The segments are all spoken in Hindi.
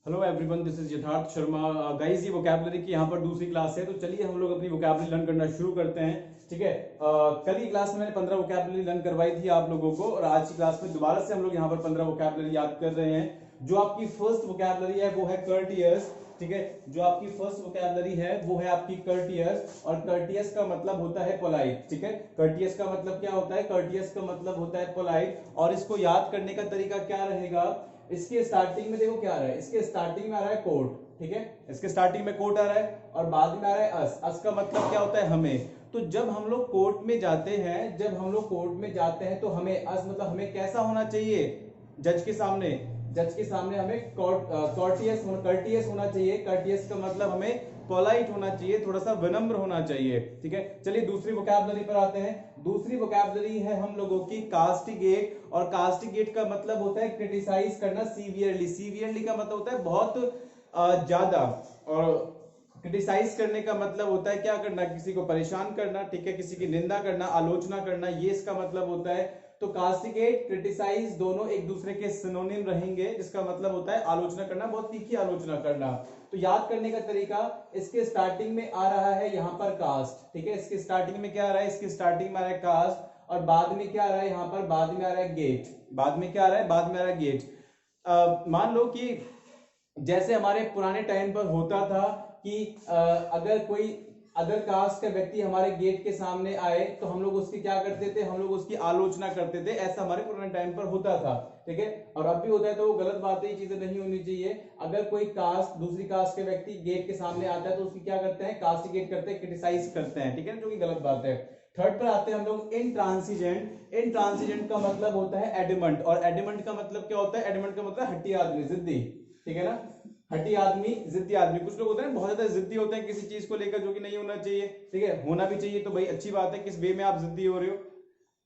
हेलो एवरीवन, दिस इज यथार्थ शर्मा। गाइस, ये वोकैबुलरी की यहाँ पर दूसरी क्लास है, तो चलिए हम लोग अपनी वोकैबुलरी लर्न करना शुरू करते हैं। ठीक है। कल की क्लास में मैंने 15 वोकैबुलरी लर्न करवाई थी आप लोगों को, और आज की क्लास में दोबारा से हम लोग यहाँ पर 15 वोकैबुलरी याद कर रहे हैं। जो आपकी फर्स्ट वोकैबुलरी है वो है कर्टियस। ठीक है। जो आपकी फर्स्ट वोकैबुलरी है वो है आपकी कर्टियस, और कर्टियस का मतलब होता है पोलाइट। ठीक है। कर्टियस का मतलब क्या होता है? कर्टियस का मतलब होता है पोलाइट। और इसको याद करने का तरीका क्या रहेगा? इसके स्टार्टिंग में देखो क्या आ रहा है, इसके स्टार्टिंग में आ रहा है कोट। ठीक है। इसके स्टार्टिंग में कोट आ रहा है और बाद में आ रहा है अस। अस का मतलब क्या होता है? हमें। तो जब हम लोग कोर्ट में जाते हैं, तो हमें अस मतलब हमें कैसा होना चाहिए? जज के सामने, हमें कर्टियस होना चाहिए। कर्टियस का मतलब हमें पोलाइट होना चाहिए, थोड़ा सा विनम्र होना चाहिए। ठीक है। चलिए दूसरी वोकैबुलरी पर आते हैं। दूसरी वोकैबुलरी है हम लोगों की कास्टिगेट, और कास्टिगेट का मतलब होता है क्रिटिसाइज करना सीवियरली। सीवियरली का मतलब होता है बहुत ज्यादा, और क्रिटिसाइज करने का मतलब होता है क्या करना? किसी को परेशान करना। ठीक है। किसी की निंदा करना, आलोचना करना, ये इसका मतलब होता है। तो कास्टिगेट, क्रिटिसाइज दोनों एक दूसरे के सिनोनिम रहेंगे, जिसका मतलब होता है आलोचना करना, बहुत तीखी आलोचना करना। तो याद करने का तरीका, इसके स्टार्टिंग में आ रहा है यहाँ पर कास्ट। ठीक है। इसके स्टार्टिंग में क्या आ रहा है? इसके स्टार्टिंग में आ रहा है कास्ट, और बाद में क्या आ रहा है? यहाँ पर बाद में आ रहा है गेट। बाद में क्या आ रहा है? बाद में आ रहा है गेट। मान लो कि जैसे हमारे पुराने टाइम पर होता था कि अगर कोई अदर कास्ट का व्यक्ति हमारे गेट के सामने आए तो हम लोग उसकी क्या करते थे? हम लोग उसकी आलोचना करते थे। ऐसा हमारे पुराने टाइम पर होता था। ठीक है। और अब भी होता है, तो वो गलत बात है, ये चीजें नहीं होनी चाहिए। अगर कोई कास्ट, दूसरी कास्ट के व्यक्ति गेट के सामने आता है तो उसकी क्या करते हैं? कास्टिगेट करते हैं, क्रिटिसाइज करते हैं। ठीक है, जो कि गलत बात है। थर्ड पर आते हैं हम लोग इंट्रांसिजेंट। इंट्रांसिजेंट का मतलब होता है एडमंट, और एडमंट का मतलब क्या होता है? एडमंट का मतलब हट्टी आदमी, जिद्दी। ठीक है ना? हट्टी आदमी, जिद्दी आदमी। कुछ लोग होते हैं बहुत ज्यादा जिद्दी होते हैं किसी चीज को लेकर, जो कि नहीं होना चाहिए। ठीक है। होना भी चाहिए तो भाई अच्छी बात है, किस वे में आप जिद्दी हो रहे हो।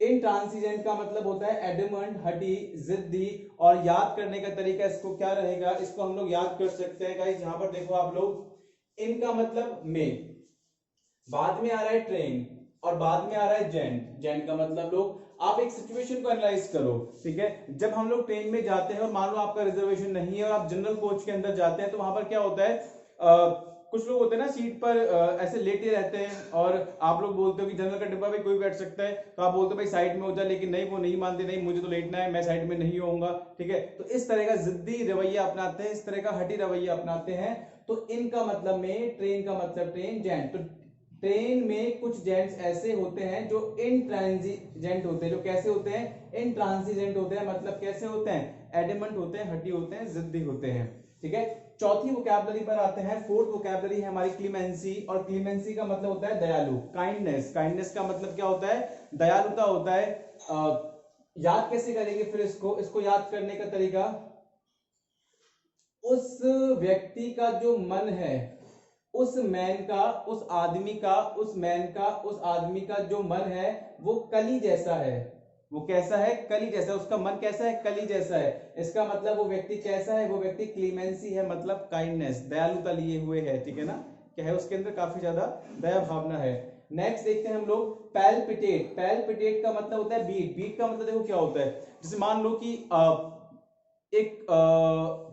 इंट्रांसिजेंट का मतलब होता है एडमंट, हटी, जिद्दी। और याद करने का तरीका इसको क्या रहेगा? इसको हम लोग याद कर सकते हैं गाइस, यहां पर देखो आप लोग। इनका मतलब में, बाद में आ रहा है ट्रेन, और बाद में आ रहा है जेंट। जेंट का मतलब लोग। आप एक सिचुएशन को एनालाइज करो। ठीक है। जब हम लोग ट्रेन में जाते हैं और मान लो आपका रिजर्वेशन नहीं है और आप जनरल कोच के अंदर जाते हैं, तो वहां पर क्या होता है? कुछ लोग होते हैं ना सीट पर ऐसे लेटे रहते हैं, और आप लोग बोलते हो कि जनरल का डिब्बा भी कोई बैठ सकता है, तो आप बोलते हो भाई साइड में हो जा, लेकिन नहीं, वो नहीं मानते, नहीं मुझे तो लेटना है, मैं साइड में नहीं होऊंगा। ठीक है। तो इस तरह का जिद्दी रवैया अपनाते हैं, इस तरह का हटी रवैया अपनाते हैं। तो इनका मतलब में, ट्रेन का मतलब ट्रेन, जेंट। तो ट्रेन में कुछ जेंट्स ऐसे होते हैं जो इंट्रांसिजेंट होते हैं। जो कैसे होते हैं? इंट्रांसिजेंट होते हैं। मतलब कैसे होते हैं? एडमंट होते हैं, हटी होते हैं, जिद्दी होते हैं। ठीक है। चौथी वोकैबुलरी पर आते हैं। फोर्थ वोकैबुलरी है हमारी क्लीमेंसी, और क्लीमेंसी का मतलब होता है दयालु, काइंडनेस। काइंडनेस का मतलब क्या होता है? दयालुता होता है। याद कैसे करेंगे फिर इसको याद करने का तरीका, उस व्यक्ति का जो मन है, उस मैन का, उस आदमी का, उस आदमी का जो मन है वो कली जैसा है। वो कैसा है? कली जैसा। उसका मन कैसा है? कली जैसा है। इसका मतलब वो व्यक्ति कैसा है? वो व्यक्ति क्लीमेंसी है, मतलब काइंडनेस, दयालुता लिए हुए है। ठीक है ना? क्या है उसके अंदर? काफी ज्यादा दया भावना है। नेक्स्ट देखते हैं हम लोग पैल्पिटेट। पैल्पिटेट का मतलब होता है बीट। बीट का मतलब देखो क्या होता है? जैसे मान लो कि एक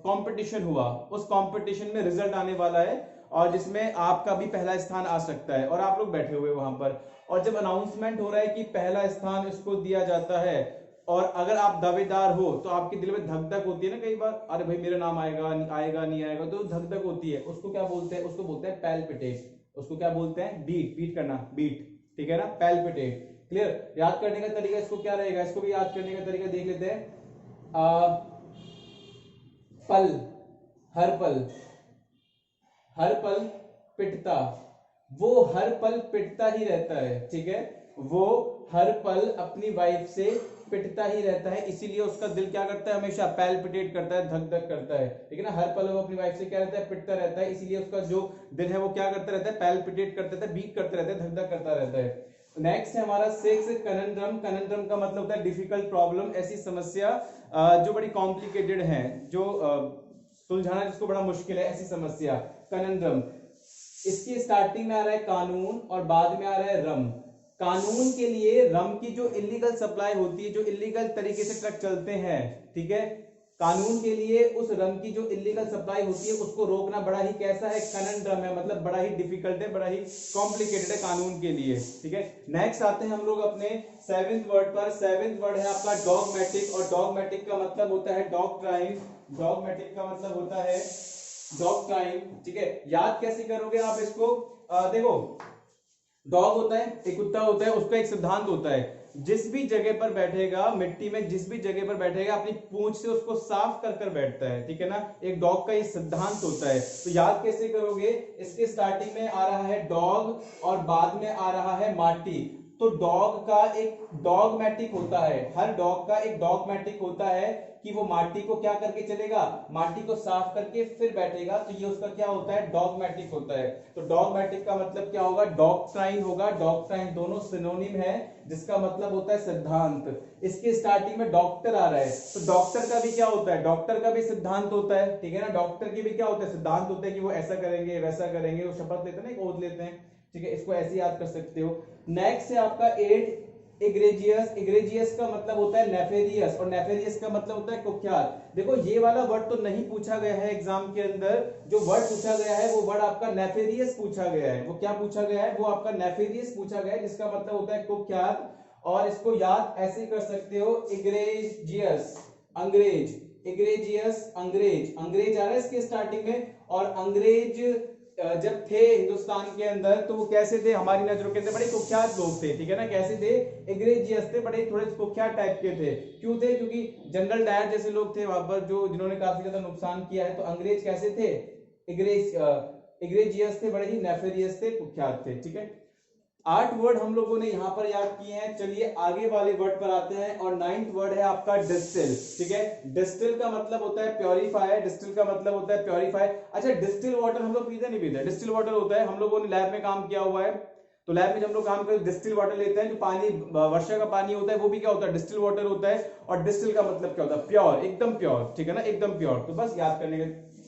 कंपटीशन हुआ, उस कंपटीशन में रिजल्ट आने वाला है, और जिसमें आपका भी पहला स्थान आ सकता है, और आप लोग बैठे हुए वहां पर, और जब अनाउंसमेंट हो रहा है कि पहला स्थान इसको दिया जाता है, और अगर आप दावेदार हो तो आपके दिल में धक धक होती है ना कई बार, अरे भाई मेरा नाम आएगा नहीं आएगा, नहीं आएगा, तो धक धक होती है। उसको क्या बोलते हैं? उसको बोलते हैं पैल्पिटेट। उसको क्या बोलते हैं? बीट। बीट करना, बीट। ठीक है ना? पैल्पिटेट। क्लियर? याद करने का तरीका इसको क्या रहेगा? इसको भी याद करने का तरीका देख लेते हैं। पल, हर पल, हर पल पिटता। वो हर पल पिटता ही रहता है। ठीक है। वो हर पल अपनी वाइफ से पिटता ही रहता है, इसीलिए उसका दिल क्या करता है? हमेशा पैल्पिटेट करता है, धक धक करता है। ठीक है ना? हर पल वो अपनी वाइफ से क्या रहता है? पिटता रहता है, इसीलिए उसका जो दिल है वो क्या करता रहता है? पैल्पिटेट करता रहता है, बीट करता रहता है, धक धक करता रहता है। नेक्स्ट है हमारा सिक्स, कनंड्रम। कनंड्रम का मतलब होता है डिफिकल्ट प्रॉब्लम, ऐसी समस्या जो बड़ी कॉम्प्लिकेटेड है, जो सुलझाना जिसको बड़ा मुश्किल है, ऐसी समस्या, कनंड्रम। इसकी स्टार्टिंग में आ रहा है कानून, और बाद में आ रहा है रम। कानून के लिए रम की जो इलीगल सप्लाई होती है, जो इलीगल तरीके से ट्रक चलते हैं, ठीक है, कानून के लिए उस रंग की जो इलीगल सप्लाई होती है उसको रोकना बड़ा ही कैसा है, कनंड्रम है, मतलब बड़ा ही डिफिकल्ट है, बड़ा ही कॉम्प्लिकेटेड है कानून के लिए। ठीक है, नेक्स्ट आते हैं हम लोग अपने सेवेंथ वर्ड पर। सेवेंथ वर्ड है आपका डॉगमेटिक, और डॉगमेटिक का मतलब होता है डॉक्ट्राइन। डॉगमेटिक का मतलब होता है डॉक्ट्राइन। ठीक है, याद कैसे करोगे आप इसको, देखो डॉग होता है, एक कुत्ता होता है, उसका एक सिद्धांत होता है, जिस भी जगह पर बैठेगा मिट्टी में, जिस भी जगह पर बैठेगा अपनी पूंछ से उसको साफ कर कर बैठता है। ठीक है ना, एक डॉग का ये सिद्धांत होता है। तो याद कैसे करोगे, इसके स्टार्टिंग में आ रहा है डॉग और बाद में आ रहा है माटी। तो डॉग का एक डॉगमेटिक होता है, हर डॉग का एक डॉगमेटिक होता है कि वो माटी को क्या करके चलेगा, माटी को साफ करके फिर बैठेगा। तो ये उसका क्या होता है, डॉगमेटिक होता है। तो डॉगमेटिक का मतलब क्या होगा, डॉक्ट्राइन होगा। डॉक्ट्राइन दोनों सिनोनिम है, जिसका मतलब होता है सिद्धांत। इसके स्टार्टिंग में डॉक्टर आ रहा है, तो डॉक्टर का भी क्या होता है, डॉक्टर का भी सिद्धांत होता है। ठीक है ना, डॉक्टर की भी क्या होता है, सिद्धांत होता है कि वो ऐसा करेंगे वैसा करेंगे, वो शपथ लेते हैं ना, एक ओथ लेते हैं। ठीक है, इसको ऐसे याद कर सकते हो। नेक्स्ट है आपका एट एग्रेजियस। एग्रेजियस का मतलब होता है नेफेरियस, और नेफेरियस का मतलब होता है कुख्यात। देखो ये वाला वर्ड तो नहीं पूछा गया है एग्जाम के अंदर, जो वर्ड पूछा गया है वो वर्ड आपका नेफेरियस पूछा गया है। वो क्या पूछा गया है, वो आपका नेफेरियस पूछा गया है, जिसका मतलब होता है कुख्यात। और इसको याद ऐसे कर सकते हो, एग्रेजियस अंग्रेज, एग्रेजियस अंग्रेज, अंग्रेज आ रहा है इसके स्टार्टिंग में। और अंग्रेज जब थे हिंदुस्तान के अंदर तो वो कैसे थे, हमारी नजरों के अंदर बड़े कुख्यात लोग थे। ठीक है ना, कैसे थे, एग्रेजियस थे, बड़े थोड़े कुख्यात टाइप के थे। क्यों थे, क्योंकि जनरल डायर जैसे लोग थे वहां पर जो जिन्होंने काफी ज्यादा नुकसान किया है। तो अंग्रेज कैसे थे, एग्रेजियस थे, बड़े ही नेफेरियस थे, कुख्यात थे। ठीक है, 8 वर्ड हम लोगों ने यहां पर याद किए हैं। चलिए आगे वाले वर्ड पर आते हैं, और 9th वर्ड है आपका डिस्टिल। ठीक है, डिस्टिल का मतलब होता है प्योरीफाई, डिस्टिल का मतलब होता है प्योरीफाई। अच्छा, डिस्टिल वाटर हम लोग पीते नहीं पीते, डिस्टिल वाटर होता है, हम लोगों ने लैब में काम किया हुआ है। तो लैब में जब हम लोग काम करते डिस्टिल वाटर लेते हैं, जो पानी वर्षा का पानी होता है वो भी क्या होता है, डिस्टिल वाटर होता है। और डिस्टिल का मतलब क्या होता है, प्योर, एकदम प्योर। ठीक है ना, एकदम प्योर। तो बस याद करने का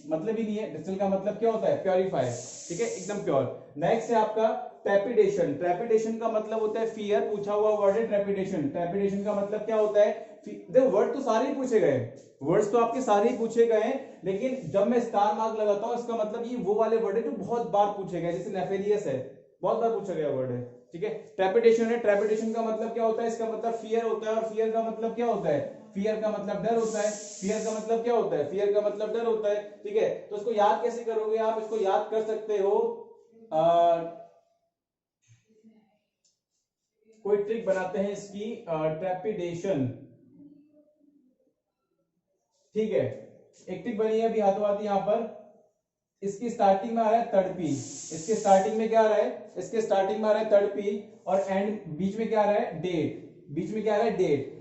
मतलब ही नहीं है, डिस्टिल का मतलब क्या होता है, प्योरीफाई। ठीक है, एकदम प्योर। नेक्स्ट है आपका ट्रेपिडेशन। ट्रेपिडेशन का मतलब होता है फियर, पूछा हुआ वर्ड है ट्रेपिडेशन। ट्रेपिडेशन का मतलब क्या होता है, देखो वर्ड तो सारे ही पूछे गए, वर्ड्स तो आपके सारे ही पूछे गए, लेकिन जब मैं स्टार मार्क लगाता हूं इसका मतलब ये वो वाले वर्ड है जो बहुत बार पूछे गए, जैसे नेफेरियस है, बहुत बार पूछा गया वर्ड है। ठीक है, ट्रेपिडेशन है, ट्रेपिडेशन का मतलब क्या होता है, इसका मतलब फियर होता है। और फियर का मतलब क्या होता है, फियर का मतलब डर होता है। फियर का मतलब क्या होता है, फियर का मतलब डर होता है। ठीक है, तो इसको याद कैसे करोगे आप, इसको याद कर सकते हो, कोई ट्रिक बनाते हैं इसकी, ट्रेपिडेशन। ठीक है, एक ट्रिक बनी है अभी हाथों हाथ यहां पर। इसकी स्टार्टिंग में आ रहा है तड़पी, इसके स्टार्टिंग में क्या आ रहा है, इसके स्टार्टिंग में आ रहा है तड़पी, और एंड बीच में क्या आ रहा है, डेट, बीच में क्या आ रहा है, डेट।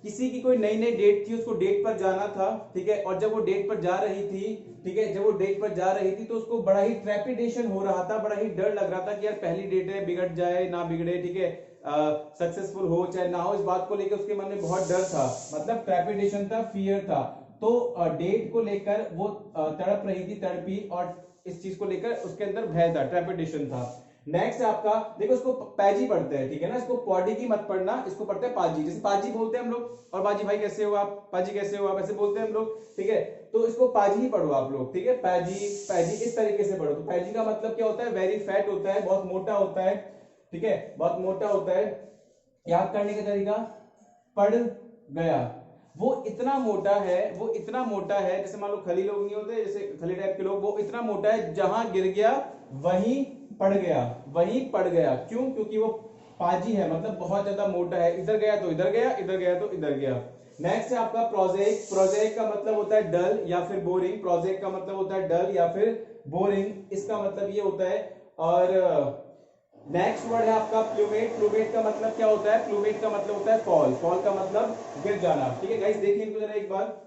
किसी की कोई नई नई डेट थी, उसको डेट पर जाना था। ठीक है, और जब वो डेट पर जा रही थी, ठीक है, जब वो डेट पर जा रही थी तो उसको बड़ा ही ट्रेपिडेशन हो रहा था, बड़ा ही डर लग रहा था कि यार पहली डेट है, बिगड़ जाए ना बिगड़े, ठीक है, सक्सेसफुल हो चाहे ना हो, इस बात को लेकर उसके मन में बहुत डर था, मतलब ट्रेपिडेशन था, फियर था। तो डेट को लेकर वो तड़प रही थी, तड़पी, और इस चीज को लेकर उसके अंदर भय था, ट्रेपिडेशन था। नेक्स्ट है आपका, देखो इसको पैजी पढ़ते हैं, ठीक है ना, इसको पौडी की मत पढ़ना, इसको पढ़ते हैं पाजी, जैसे पाजी बोलते हैं हम लोग, और बाजी भाई कैसे हो आप, पाजी कैसे हो आप, ऐसे बोलते हैं हम लोग। ठीक है, तो इसको पाजी ही पढ़ो आप लोग। ठीक है, पैजी, पैजी इस तरीके से पढ़ो। तो पैजी का मतलब क्या होता है, वेरी फैट होता है, बहुत मोटा होता है। ठीक है, बहुत मोटा होता है। याद करने का तरीका, पढ़ गया, वो इतना मोटा है, वो इतना मोटा है, जैसे मान लो खली लोग नहीं होते, जैसे खली टाइप के लोग, वो इतना मोटा है जहां गिर गया वहीं पड़ गया, वहीं पड़ गया। क्यों, क्योंकि वो पाजी है, मतलब बहुत ज्यादा मोटा है, इधर गया तो इधर गया, इधर गया तो इधर गया। नेक्स्ट है आपका प्रोजेक्ट। प्रोजेक्ट का मतलब होता है डल या फिर बोरिंग, प्रोजेक्ट का मतलब होता है डल या फिर बोरिंग, इसका मतलब ये होता है। और नेक्स्ट वर्ड है आपका प्लूमेट। प्लूमेट का मतलब क्या होता है, प्लूमेट का मतलब होता है फॉल, फॉल का मतलब गिर जाना। ठीक है गाइस, देखिए इनको जरा एक बार।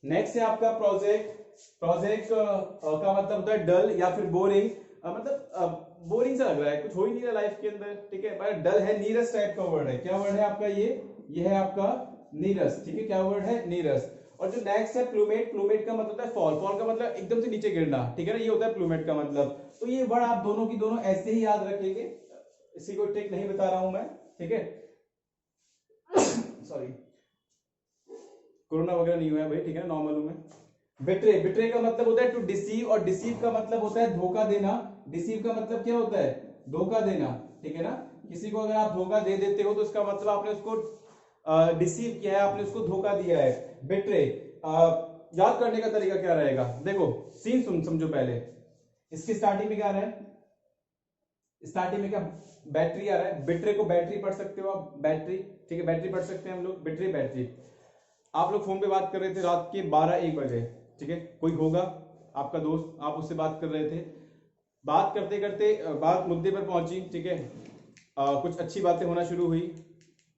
नेक्स्ट है आपका प्रोजेक्ट। प्रोजेक्ट का मतलब होता है डल या फिर बोरिंग, मतलब बोरिंग सा लग रहा है, कुछ हो ही नहीं रहा लाइफ के अंदर। ठीक है, पर डल है, नीरस टाइप का वर्ड है। क्या वर्ड है आपका ये है आपका नीरस, ठीक है, क्या वर्ड है, नीरस। और जो नेक्स्ट है प्लूमेट, प्लूमेट का मतलब होता है फॉल, फॉल का मतलब एकदम से नीचे गिरना, ठीक है ना, ये होता है प्लूमेट का मतलब। तो ये वर्ड आप दोनों की दोनों ऐसे ही याद रखेंगे, इसी को ट्रिक नहीं बता रहा हूं मैं, ठीक है। सॉरी, कोरोना वगैरह नहीं हुआ है भाई, ठीक है, नॉर्मल हूं मैं। बिट्रे, बिट्रे का मतलब होता है टू डिसीव, और डिसीव का मतलब होता है धोखा देना। डिसीव का मतलब क्या होता है, धोखा देना, ठीक है ना। किसी को अगर आप धोखा दे देते हो तो इसका मतलब आपने उसको डिसीव किया है, आपने उसको धोखा दिया है। बिट्रे याद करने का तरीका क्या रहेगा, देखो सीन समझो पहले। इसकी स्टार्टिंग में क्या आ रहा है, स्टार्टिंग में क्या, बैटरी आ रहा है। बिट्रे को बैटरी पढ़ सकते हो आप, बैटरी, ठीक है, बैटरी पढ़ सकते हैं हम लोग, बिट्रे बैटरी। आप लोग फोन पे बात कर रहे थे रात के 12-1 बजे, ठीक है, कोई होगा आपका दोस्त, आप उससे बात कर रहे थे, बात करते करते बात मुद्दे पर पहुंची, ठीक है, कुछ अच्छी बातें होना शुरू हुई,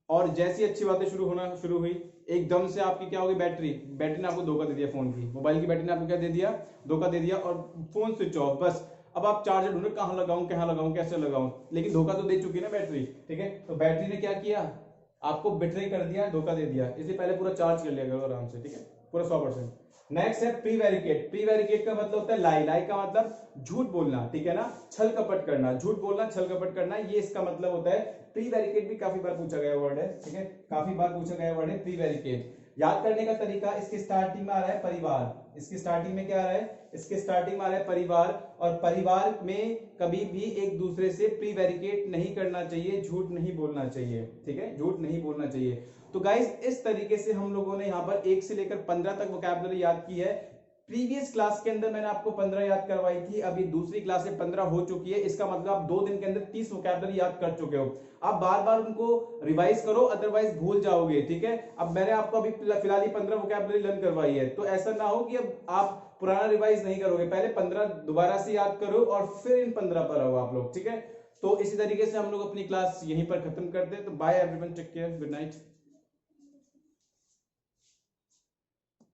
और जैसी अच्छी बातें होना शुरू हुई, एकदम से आपकी क्या होगी, बैटरी, बैटरी ने आपको धोखा दे दिया, फोन की, मोबाइल की बैटरी ने आपको क्या दे दिया, धोखा दे दिया, और फोन स्विच ऑफ। बस अब आप चार्जर ढूंढो, कहां लगाऊं कैसे लगाऊं, लेकिन धोखा तो दे चुकी ना बैटरी, ठीक है। तो बैटरी ने क्या किया, आपको बिट्रे कर दिया, धोखा दे दिया, इसलिए पहले पूरा चार्ज कर लिया करो आराम से, ठीक है, पूरा 100%। नेक्स्ट है प्रीवेरिकेट, प्रीवेरिकेट का मतलब होता है लाई, लाई का मतलब झूठ बोलना, ठीक है ना, छल कपट करना, झूठ बोलना, छल कपट करना, ये इसका मतलब होता है। प्रीवेरिकेट भी काफी बार पूछा गया वर्ड है, ठीक है, काफी बार पूछा गया वर्ड है प्रीवेरिकेट। याद करने का तरीका, इसके स्टार्टिंग में आ रहा है परिवार, इसकी स्टार्टिंग में क्या आ रहा है, इसके स्टार्टिंग में आ रहा है परिवार, और परिवार में कभी भी एक दूसरे से प्रीवेरिकेट नहीं करना चाहिए, झूठ नहीं बोलना चाहिए, ठीक है, झूठ नहीं बोलना चाहिए। तो गाइस इस तरीके से हम लोगों ने यहाँ पर 1 से लेकर 15 तक वोकैबुलरी याद की है। प्रीवियस क्लास के अंदर मैंने आपको 15 याद करवाई थी, अभी दूसरी क्लास से 15 हो चुकी है, इसका मतलब आप 2 दिन के अंदर 30 वोकैबुलरी याद कर चुके हो। आप बार बार उनको रिवाइज करो, अदरवाइज भूल जाओगे, ठीक है। अब मैंने आपको अभी फिलहाल ही 15 वोकैबुलरी लर्न करवाई है, तो ऐसा ना हो कि अब आप पुराना रिवाइज नहीं करोगे, पहले 15 दोबारा से याद करो और फिर इन 15 पर आओ आप लोग, ठीक है। तो इसी तरीके से हम लोग अपनी क्लास यहीं पर खत्म करते हैं। तो bye everyone, take care, good night.